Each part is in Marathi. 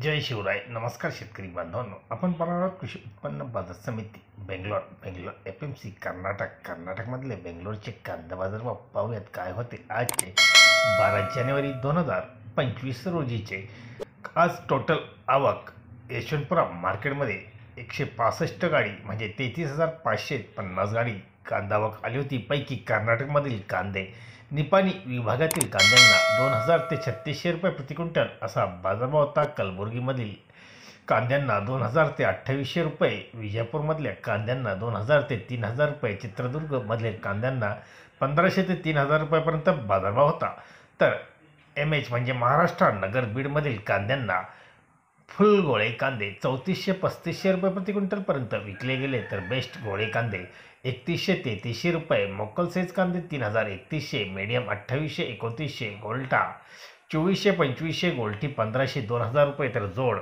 जय शिवराय. नमस्कार शेतकरी बांधवांनो, आपण पाहणार आहोत कृषी उत्पन्न बाजार समिती बेंगलोर FMC कर्नाटकमधले बेंगलोरचे कांदा बाजारभाव पाहूयात काय होते आजचे 12 जानेवारी 2025 रोजीचे. आज टोटल आवक यशवंतपुरा मार्केटमध्ये 165 गाडी म्हणजे 33,550 गाडी कांदा आवक आली होती. पैकी कर्नाटकमधील कांदे निपाणी विभागातील कांद्यांना 2,000 ते 3,600 रुपये प्रति क्विंटल असा बाजारभाव होता. कलबुर्गीमधील कांद्यांना 2,000 ते 2,800 रुपये, विजापूरमधल्या कांद्यांना 2,000 ते 3,000 रुपये, चित्रदुर्गमधील कांद्यांना 1,500 ते 3,000 रुपयापर्यंत बाजारभाव होता. तर MH म्हणजे महाराष्ट्र नगर बीडमधील कांद्यांना फुल गोळे कांदे 3,400-3,500 रुपये प्रति क्विंटलपर्यंत विकले गेले. तर बेस्ट गोळे कांदे 3,100-3,300 रुपये, मोकल साईज कांदे 3,000-3,100, मीडियम 2,800-2,900, गोल्टा 2,400-2,500, गोल्टी 1,500-2,000 रुपये, तर जोड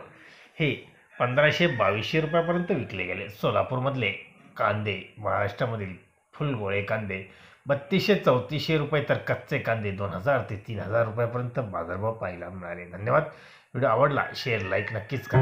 हे 1,500-2,200 रुपयापर्यंत विकले गेले. सोलापूरमधले कांदे महाराष्ट्रामधील फुल गोळे कांदे 3,200-3,400 रुपये, तर कच्चे कांदे 2,000 ते 3,000 रुपयापर्यंत बाजारभाव पाहायला मिळाले. धन्यवाद. व्हिडिओ आवडला शेअर लाईक नक्कीच करा.